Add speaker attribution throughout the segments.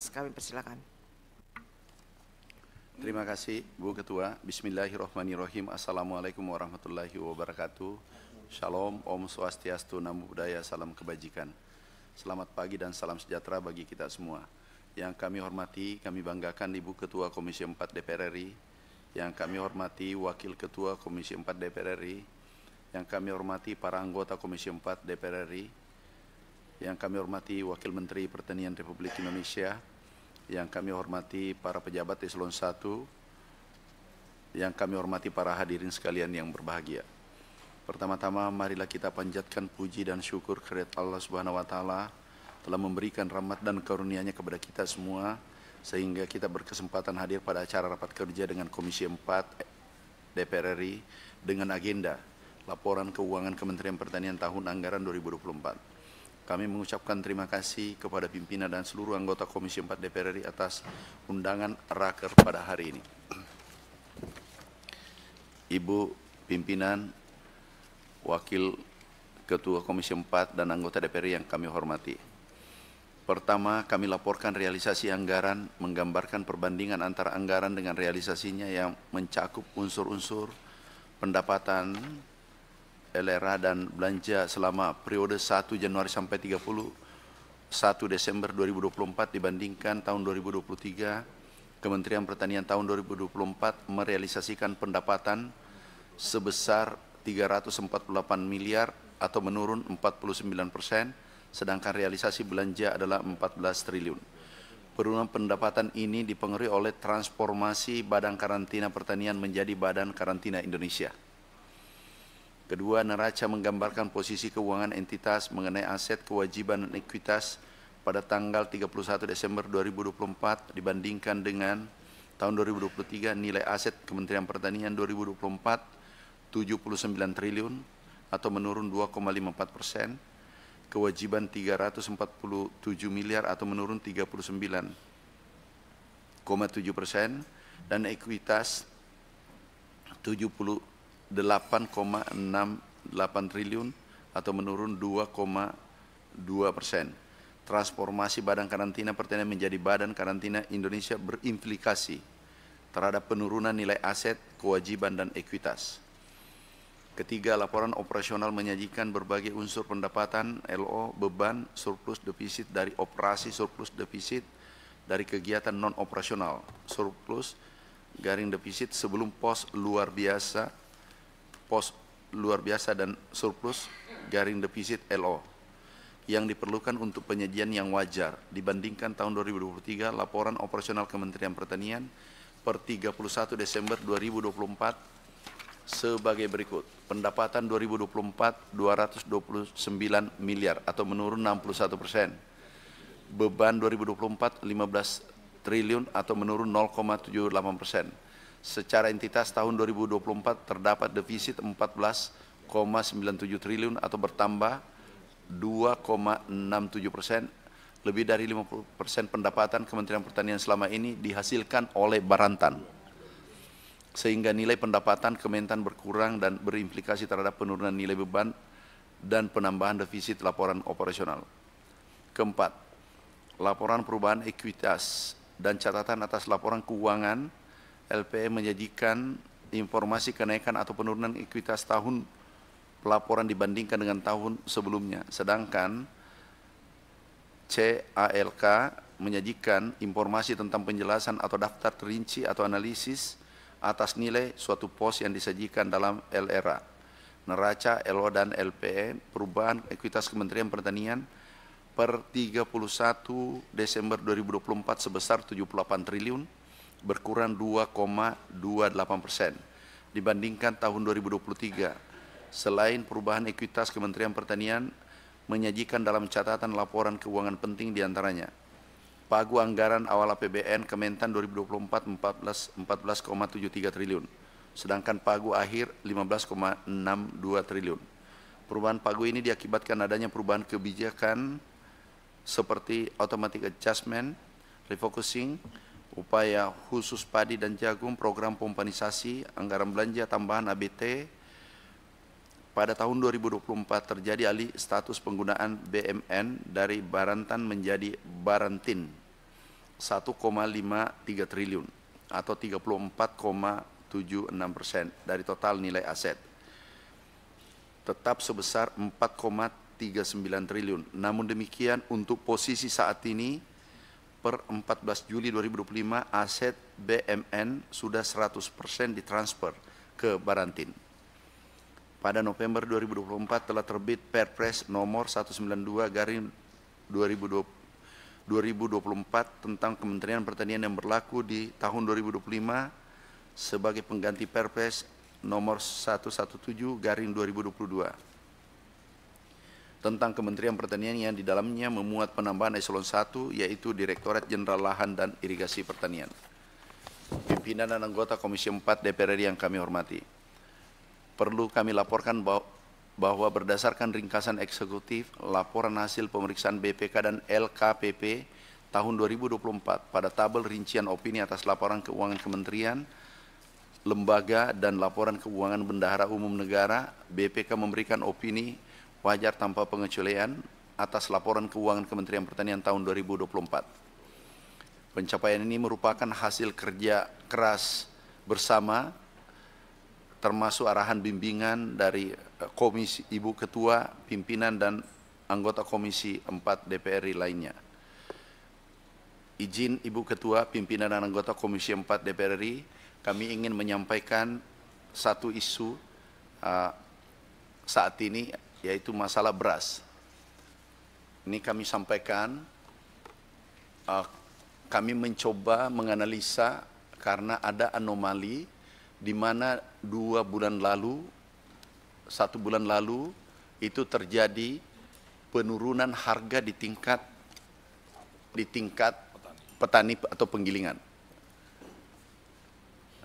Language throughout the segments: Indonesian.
Speaker 1: Kami persilakan.
Speaker 2: Terima kasih Bu Ketua. Bismillahirrahmanirrahim. Assalamualaikum warahmatullahi wabarakatuh. Shalom, Om Swastiastu, Namo Buddhaya, salam kebajikan. Selamat pagi dan salam sejahtera bagi kita semua. Yang kami hormati, kami banggakan Ibu Ketua Komisi 4 DPR RI, yang kami hormati Wakil Ketua Komisi 4 DPR RI, yang kami hormati para anggota Komisi 4 DPR RI, yang kami hormati Wakil Menteri Pertanian Republik Indonesia, yang kami hormati para pejabat eselon 1, yang kami hormati para hadirin sekalian yang berbahagia. Pertama-tama marilah kita panjatkan puji dan syukur kehadirat Allah Subhanahu wa taala telah memberikan rahmat dan karunia-Nya kepada kita semua sehingga kita berkesempatan hadir pada acara rapat kerja dengan Komisi 4 DPR RI dengan agenda laporan keuangan Kementerian Pertanian tahun anggaran 2024. Kami mengucapkan terima kasih kepada pimpinan dan seluruh anggota Komisi 4 DPR RI atas undangan raker pada hari ini. Ibu pimpinan, Wakil Ketua Komisi 4 dan anggota DPR RI yang kami hormati. Pertama, kami laporkan realisasi anggaran, menggambarkan perbandingan antara anggaran dengan realisasinya yang mencakup unsur-unsur pendapatan, LRA dan belanja selama periode 1 Januari sampai 31 Desember 2024 dibandingkan tahun 2023, Kementerian Pertanian tahun 2024 merealisasikan pendapatan sebesar 348 miliar atau menurun 49%, sedangkan realisasi belanja adalah 14 triliun. Penurunan pendapatan ini dipengaruhi oleh transformasi Badan Karantina Pertanian menjadi Badan Karantina Indonesia. Kedua, neraca menggambarkan posisi keuangan entitas mengenai aset, kewajiban, dan ekuitas pada tanggal 31 Desember 2024 dibandingkan dengan tahun 2023. Nilai aset Kementerian Pertanian 2024 79 triliun atau menurun 2,54%, kewajiban 347 miliar atau menurun 39,7%, dan ekuitas 8,68 triliun atau menurun 2,2%. Transformasi Badan Karantina Pertanian menjadi Badan Karantina Indonesia berimplikasi terhadap penurunan nilai aset, kewajiban, dan ekuitas. Ketiga, laporan operasional menyajikan berbagai unsur pendapatan, LO, beban, surplus defisit dari operasi, surplus defisit dari kegiatan non-operasional, surplus garing defisit sebelum pos luar biasa dan surplus garing defisit LO yang diperlukan untuk penyajian yang wajar dibandingkan tahun 2023. Laporan operasional Kementerian Pertanian per 31 Desember 2024 sebagai berikut. Pendapatan 2024 229 miliar atau menurun 61%. Beban 2024 15 triliun atau menurun 0,78%. Secara entitas tahun 2024 terdapat defisit 14,97 triliun atau bertambah 2,67%. Lebih dari 50% pendapatan Kementerian Pertanian selama ini dihasilkan oleh Barantan, sehingga nilai pendapatan Kementan berkurang dan berimplikasi terhadap penurunan nilai beban dan penambahan defisit laporan operasional. Keempat, laporan perubahan ekuitas dan catatan atas laporan keuangan LPE menyajikan informasi kenaikan atau penurunan ekuitas tahun pelaporan dibandingkan dengan tahun sebelumnya. Sedangkan CALK menyajikan informasi tentang penjelasan atau daftar terinci atau analisis atas nilai suatu pos yang disajikan dalam LRA. Neraca, LO, dan LPE perubahan ekuitas Kementerian Pertanian per 31 Desember 2024 sebesar 78 triliun, berkurang 2,28% dibandingkan tahun 2023. Selain perubahan ekuitas, Kementerian Pertanian menyajikan dalam catatan laporan keuangan penting diantaranya: pagu anggaran awal APBN Kementan 2024 14,73 triliun, sedangkan pagu akhir 15,62 triliun. Perubahan pagu ini diakibatkan adanya perubahan kebijakan seperti automatic adjustment, refocusing, upaya khusus padi dan jagung, program pompanisasi, anggaran belanja tambahan ABT. Pada tahun 2024 terjadi alih status penggunaan BMN dari Barantan menjadi Barantin. 1,53 triliun atau 34,76% dari total nilai aset. Tetap sebesar 4,39 triliun. Namun demikian untuk posisi saat ini per 14 Juli 2025 aset BMN sudah 100% ditransfer ke Barantin. Pada November 2024 telah terbit Perpres nomor 192/2024 tentang Kementerian Pertanian yang berlaku di tahun 2025 sebagai pengganti Perpres nomor 117/2022 tentang Kementerian Pertanian yang di dalamnya memuat penambahan eselon 1 yaitu Direktorat Jenderal Lahan dan Irigasi Pertanian. Pimpinan dan anggota Komisi 4 DPR RI yang kami hormati, perlu kami laporkan bahwa berdasarkan ringkasan eksekutif laporan hasil pemeriksaan BPK dan LKPP tahun 2024 pada tabel rincian opini atas laporan keuangan kementerian, lembaga dan laporan keuangan bendahara umum negara, BPK memberikan opini wajar tanpa pengecualian atas laporan keuangan Kementerian Pertanian tahun 2024. Pencapaian ini merupakan hasil kerja keras bersama termasuk arahan bimbingan dari Komisi Ibu Ketua, pimpinan dan anggota Komisi 4 DPR RI lainnya. Izin Ibu Ketua, pimpinan dan anggota Komisi 4 DPR RI, kami ingin menyampaikan satu isu saat ini, yaitu masalah beras. Ini kami sampaikan, kami mencoba menganalisa karena ada anomali di mana 1 bulan lalu itu terjadi penurunan harga di tingkat petani atau penggilingan.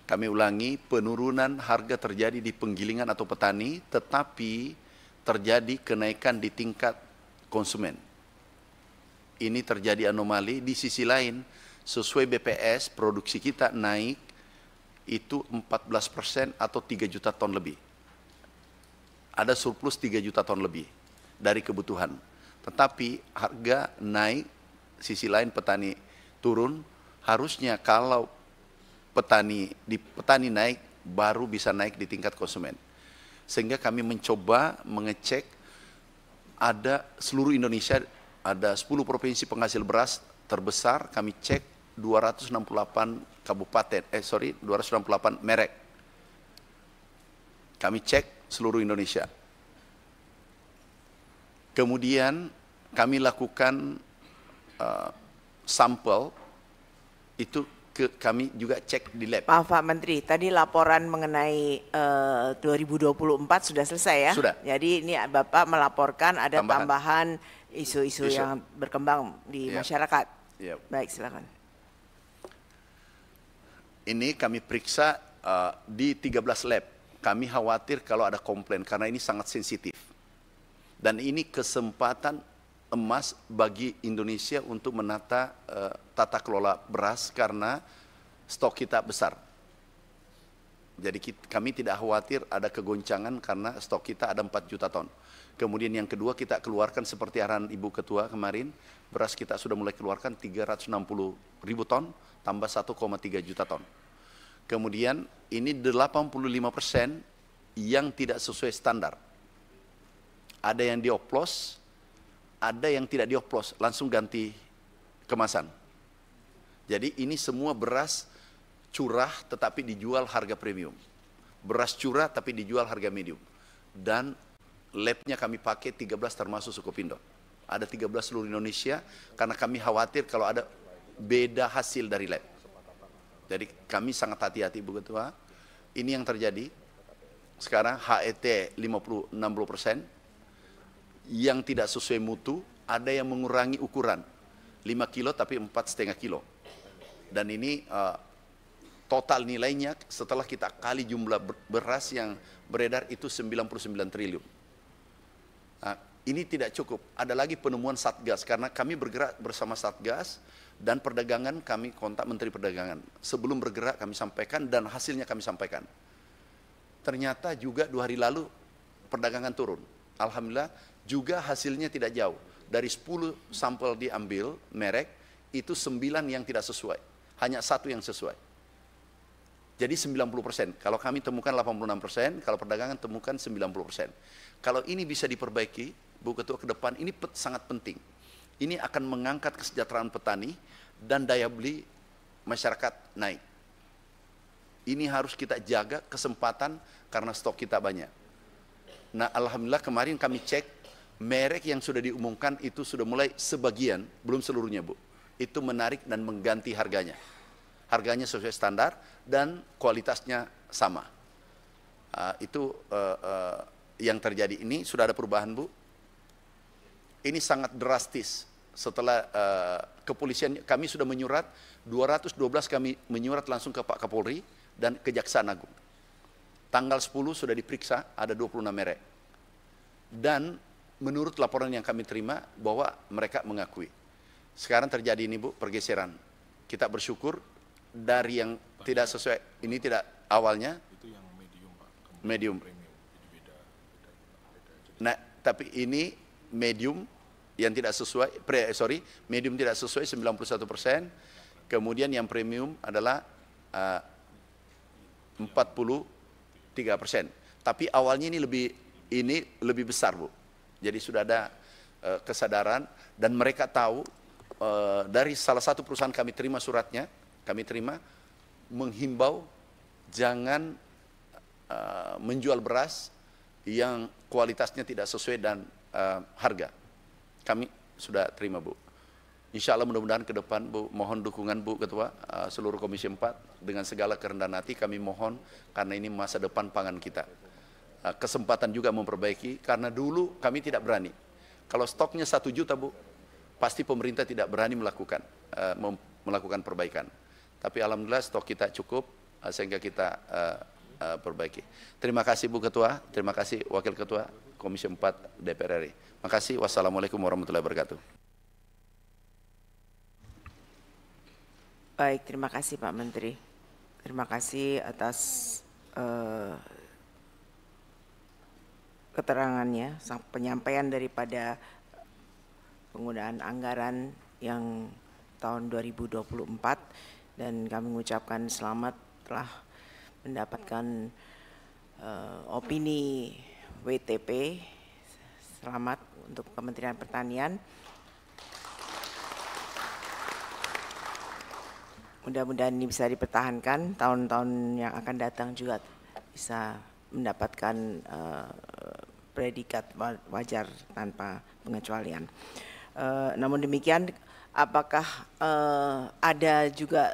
Speaker 2: Kami ulangi, penurunan harga terjadi di penggilingan atau petani, tetapi terjadi kenaikan di tingkat konsumen. Ini terjadi anomali. Di sisi lain, sesuai BPS, produksi kita naik itu 14% atau 3 juta ton lebih. Ada surplus 3 juta ton lebih dari kebutuhan. Tetapi harga naik, sisi lain petani turun. Harusnya kalau petani naik, baru bisa naik di tingkat konsumen. Sehingga kami mencoba mengecek, ada seluruh Indonesia, ada 10 provinsi penghasil beras terbesar, kami cek 268 merek. Kami cek seluruh Indonesia. Kemudian kami lakukan sampel, itu kami juga cek di lab.
Speaker 1: Maaf Pak Menteri, tadi laporan mengenai 2024 sudah selesai ya?
Speaker 2: Sudah.
Speaker 1: Jadi ini Bapak melaporkan ada tambahan isu-isu yang berkembang di masyarakat.
Speaker 2: Yep.
Speaker 1: Baik, silakan.
Speaker 2: Ini kami periksa di 13 lab. Kami khawatir kalau ada komplain karena ini sangat sensitif. Dan ini kesempatan emas bagi Indonesia untuk menata tata kelola beras karena stok kita besar. Jadi kami tidak khawatir ada kegoncangan karena stok kita ada 4 juta ton. Kemudian yang kedua, kita keluarkan seperti arahan Ibu Ketua kemarin, beras kita sudah mulai keluarkan 360.000 ton, tambah 1,3 juta ton. Kemudian ini 85% yang tidak sesuai standar. Ada yang dioplos, ada yang tidak dioplos, langsung ganti kemasan. Jadi ini semua beras curah tetapi dijual harga premium. Beras curah tapi dijual harga medium. Dan labnya kami pakai 13 termasuk Sukopindo. Ada 13 seluruh Indonesia karena kami khawatir kalau ada beda hasil dari lab. Jadi kami sangat hati-hati Bu Ketua. Ini yang terjadi. Sekarang HET 60% yang tidak sesuai mutu, ada yang mengurangi ukuran 5 kilo tapi 4,5 kilo. Dan ini total nilainya setelah kita kali jumlah beras yang beredar itu 99 triliun. Nah, ini tidak cukup. Ada lagi penemuan Satgas karena kami bergerak bersama Satgas dan perdagangan, kami kontak Menteri Perdagangan. Sebelum bergerak kami sampaikan dan hasilnya kami sampaikan. Ternyata juga 2 hari lalu perdagangan turun. Alhamdulillah juga hasilnya tidak jauh. Dari 10 sampel diambil merek, itu 9 yang tidak sesuai. Hanya 1 yang sesuai. Jadi 90%. Kalau kami temukan 86%, kalau perdagangan temukan 90%. Kalau ini bisa diperbaiki, Bu Ketua, ke depan ini sangat penting. Ini akan mengangkat kesejahteraan petani dan daya beli masyarakat naik. Ini harus kita jaga kesempatan karena stok kita banyak. Nah, alhamdulillah kemarin kami cek merek yang sudah diumumkan itu sudah mulai sebagian, belum seluruhnya, Bu. Itu menarik dan mengganti harganya. Harganya sesuai standar dan kualitasnya sama. Yang terjadi ini sudah ada perubahan, Bu. Ini sangat drastis. Setelah kepolisian, kami sudah menyurat 212, kami menyurat langsung ke Pak Kapolri dan Kejaksaan Agung. Tanggal 10 sudah diperiksa, ada 26 merek. Dan menurut laporan yang kami terima bahwa mereka mengakui. Sekarang terjadi ini, Bu, pergeseran. Kita bersyukur dari yang tidak sesuai, ini tidak awalnya.
Speaker 3: Itu yang medium, Pak.
Speaker 2: Medium.
Speaker 3: Premium. Jadi beda.
Speaker 2: Nah, tapi ini medium yang tidak sesuai, medium tidak sesuai 91%. Kemudian yang premium adalah 43%. Tapi awalnya ini lebih besar, Bu. Jadi sudah ada kesadaran dan mereka tahu dari salah satu perusahaan kami terima suratnya, kami terima menghimbau jangan menjual beras yang kualitasnya tidak sesuai dan harga. Kami sudah terima, Bu. Insya Allah mudah-mudahan ke depan, Bu, mohon dukungan Bu Ketua, seluruh Komisi 4 dengan segala kerendahan hati kami mohon karena ini masa depan pangan kita. Kesempatan juga memperbaiki karena dulu kami tidak berani. Kalau stoknya 1 juta, Bu, pasti pemerintah tidak berani melakukan perbaikan. Tapi alhamdulillah stok kita cukup sehingga kita perbaiki. Terima kasih Bu Ketua, terima kasih Wakil Ketua Komisi 4 DPR RI. Terima kasih. Wassalamualaikum warahmatullahi wabarakatuh.
Speaker 1: Baik, terima kasih Pak Menteri. Terima kasih atas keterangannya, penyampaian daripada penggunaan anggaran yang tahun 2024 dan kami mengucapkan selamat telah mendapatkan opini WTP. Selamat untuk Kementerian Pertanian. Mudah-mudahan ini bisa dipertahankan, tahun-tahun yang akan datang juga bisa mendapatkan predikat wajar tanpa pengecualian. Namun demikian, apakah ada juga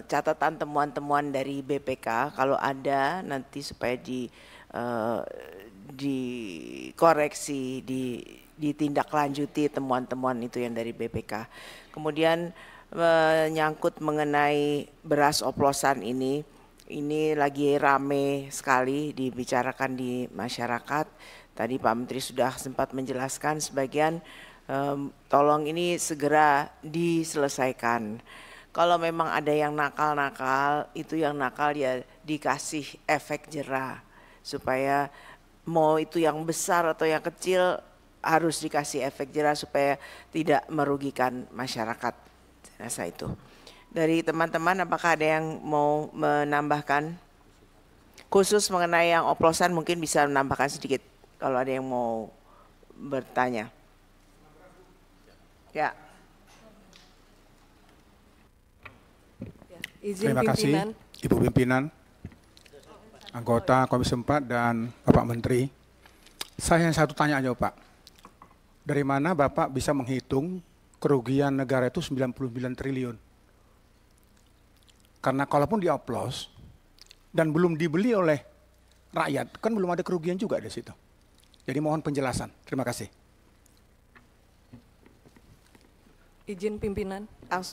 Speaker 1: catatan temuan-temuan dari BPK? Kalau ada, nanti supaya dikoreksi, ditindaklanjuti temuan-temuan itu yang dari BPK. Kemudian menyangkut mengenai beras oplosan ini lagi rame sekali dibicarakan di masyarakat. Tadi Pak Menteri sudah sempat menjelaskan sebagian, tolong ini segera diselesaikan. Kalau memang ada yang nakal-nakal, itu yang nakal ya dikasih efek jera. Supaya mau itu yang besar atau yang kecil harus dikasih efek jera supaya tidak merugikan masyarakat. Saya rasa itu. Dari teman-teman apakah ada yang mau menambahkan? Khusus mengenai yang oplosan mungkin bisa menambahkan sedikit kalau ada yang mau bertanya. Ya.
Speaker 4: Terima kasih Ibu Pimpinan, anggota Komisi 4 dan Bapak Menteri. Saya yang satu tanya aja Pak. Dari mana Bapak bisa menghitung kerugian negara itu 99 triliun? Karena kalaupun dioplos dan belum dibeli oleh rakyat, kan belum ada kerugian juga di situ. Jadi mohon penjelasan. Terima kasih.
Speaker 5: Izin pimpinan.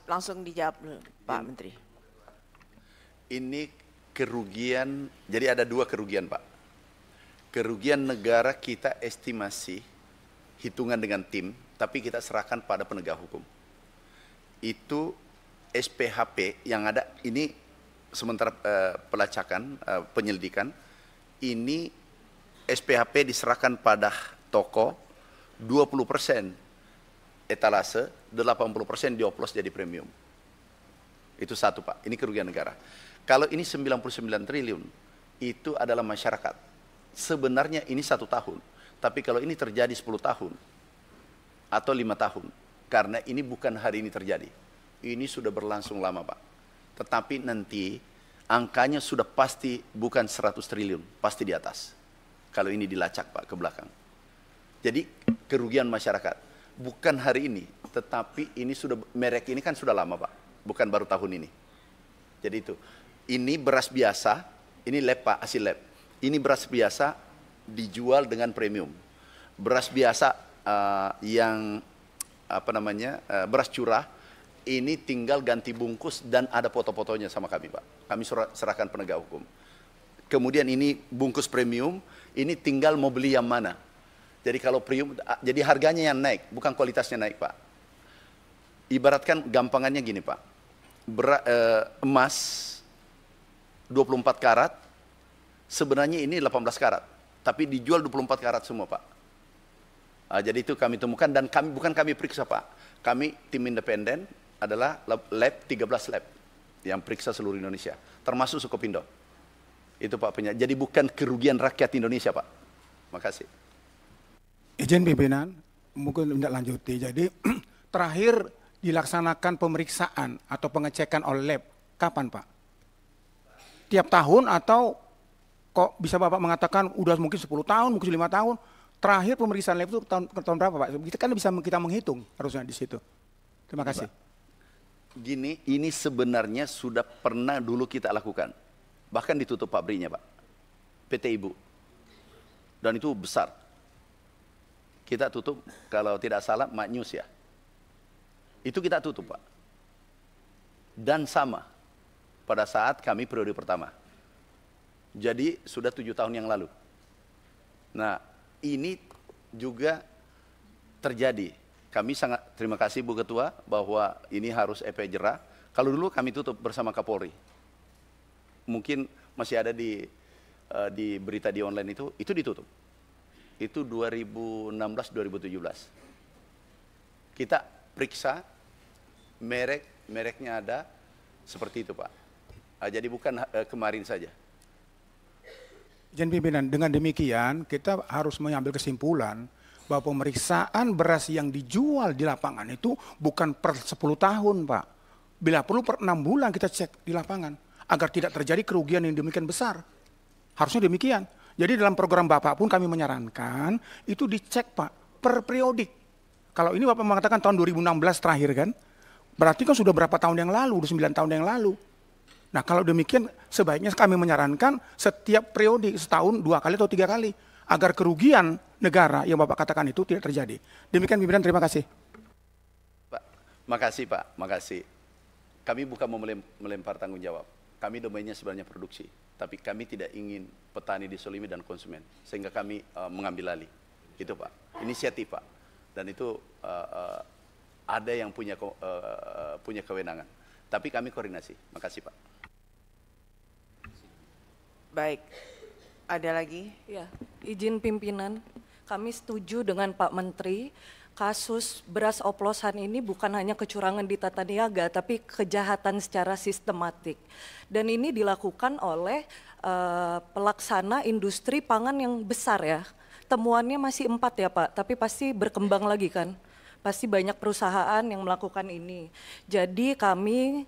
Speaker 1: Langsung dijawab Pak Menteri.
Speaker 2: Ini kerugian, jadi ada 2 kerugian Pak. Kerugian negara kita estimasi, hitungan dengan tim, tapi kita serahkan pada penegak hukum. Itu SPHP yang ada, ini sementara pelacakan, penyelidikan, ini SPHP diserahkan pada toko 20% etalase, 80% dioplos jadi premium. Itu satu Pak, ini kerugian negara. Kalau ini 99 triliun, itu adalah masyarakat. Sebenarnya ini 1 tahun, tapi kalau ini terjadi 10 tahun, atau 5 tahun, karena ini bukan hari ini terjadi. Ini sudah berlangsung lama Pak. Tetapi nanti angkanya sudah pasti bukan 100 triliun, pasti di atas. Kalau ini dilacak Pak ke belakang. Jadi kerugian masyarakat, bukan hari ini, tetapi ini sudah, merek ini kan sudah lama Pak, bukan baru tahun ini. Jadi itu, ini beras biasa, ini lab Pak, hasil lab. Ini beras biasa dijual dengan premium. Beras biasa yang apa namanya, beras curah, ini tinggal ganti bungkus dan ada foto-fotonya sama kami Pak. Kami serahkan penegak hukum. Kemudian ini bungkus premium, ini tinggal mau beli yang mana. Jadi kalau premium, jadi harganya yang naik, bukan kualitasnya naik Pak. Ibaratkan gampangannya gini Pak, emas 24 karat, sebenarnya ini 18 karat, tapi dijual 24 karat semua Pak. Jadi itu kami temukan dan bukan kami periksa Pak. Kami tim independen adalah lab 13 lab yang periksa seluruh Indonesia, termasuk Sukopindo. Itu Pak penyanyi. Jadi bukan kerugian rakyat Indonesia Pak. Makasih.
Speaker 4: Izin pimpinan, mungkin tidak lanjuti. Jadi terakhir dilaksanakan pemeriksaan atau pengecekan oleh lab, kapan Pak? Tiap tahun atau kok bisa Bapak mengatakan udah mungkin 10 tahun, mungkin 5 tahun? Terakhir pemeriksaan lab itu tahun berapa Pak? Kita kan bisa kita menghitung harusnya di situ. Terima kasih.
Speaker 2: Gini, ini sebenarnya sudah pernah dulu kita lakukan. Bahkan ditutup pabriknya Pak. PT Ibu. Dan itu besar. Kita tutup, kalau tidak salah, Maknyus ya. Itu kita tutup Pak. Dan sama pada saat kami periode pertama. Jadi sudah 7 tahun yang lalu. Nah, ini juga terjadi. Kami sangat terima kasih Bu Ketua bahwa ini harus efek jerah. Kalau dulu kami tutup bersama Kapolri. Mungkin masih ada di berita di online itu ditutup. Itu 2016-2017. Kita periksa mereknya ada seperti itu Pak. Jadi bukan kemarin saja.
Speaker 4: Izin pimpinan, dengan demikian kita harus mengambil kesimpulan bahwa pemeriksaan beras yang dijual di lapangan itu bukan per 10 tahun Pak. Bila perlu per 6 bulan kita cek di lapangan agar tidak terjadi kerugian yang demikian besar. Harusnya demikian. Jadi dalam program Bapak pun kami menyarankan itu dicek Pak per periodik. Kalau ini Bapak mengatakan tahun 2016 terakhir kan, berarti kan sudah berapa tahun yang lalu, udah 9 tahun yang lalu. Nah kalau demikian sebaiknya kami menyarankan setiap periodik setahun 2 kali atau 3 kali. Agar kerugian negara yang Bapak katakan itu tidak terjadi. Demikian pimpinan, terima kasih.
Speaker 2: Pak, makasih Pak, makasih. Kami bukan mau melempar tanggung jawab. Kami domainnya sebenarnya produksi. Tapi kami tidak ingin petani disolimi dan konsumen. Sehingga kami mengambil alih. Itu Pak, inisiatif Pak. Dan itu ada yang punya kewenangan. Tapi kami koordinasi. Makasih Pak.
Speaker 1: Baik. Ada lagi?
Speaker 5: Ya, izin pimpinan, kami setuju dengan Pak Menteri, kasus beras oplosan ini bukan hanya kecurangan di tata niaga, tapi kejahatan secara sistematik. Dan ini dilakukan oleh pelaksana industri pangan yang besar ya. Temuannya masih 4 ya Pak, tapi pasti berkembang lagi kan. Pasti banyak perusahaan yang melakukan ini. Jadi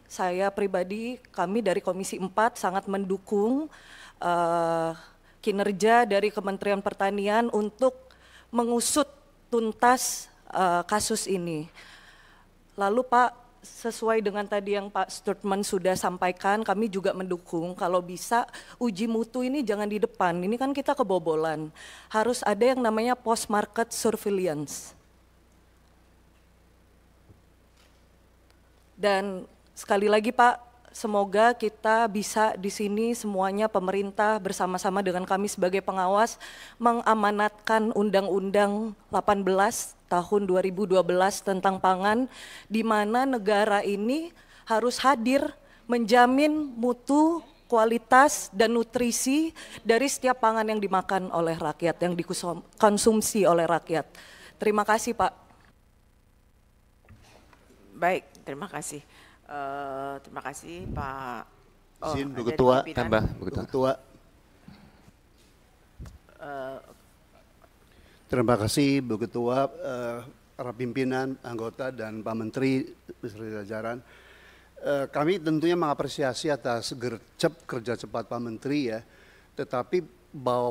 Speaker 5: saya pribadi, kami dari Komisi 4 sangat mendukung kinerja dari Kementerian Pertanian untuk mengusut tuntas kasus ini. Lalu Pak, sesuai dengan tadi yang Pak Sturtman sudah sampaikan, kami juga mendukung kalau bisa uji mutu ini jangan di depan, ini kan kita kebobolan. Harus ada yang namanya post market surveillance. Dan sekali lagi Pak, semoga kita bisa di sini semuanya pemerintah bersama-sama dengan kami sebagai pengawas mengamanatkan Undang-Undang 18 tahun 2012 tentang pangan, di mana negara ini harus hadir menjamin mutu, kualitas, dan nutrisi dari setiap pangan yang dimakan oleh rakyat, yang dikonsumsi oleh rakyat. Terima kasih Pak.
Speaker 1: Baik, terima kasih. Terima kasih Pak.
Speaker 6: Izin Bu
Speaker 1: ada
Speaker 6: Ketua,
Speaker 1: pimpinan.
Speaker 7: Tambah, Bu
Speaker 6: Bu
Speaker 7: Ketua.
Speaker 6: Ketua. Terima kasih Bu Ketua, para pimpinan, anggota, dan Pak Menteri beserta jajaran. Kami tentunya mengapresiasi atas gercep kerja cepat Pak Menteri ya, tetapi bahwa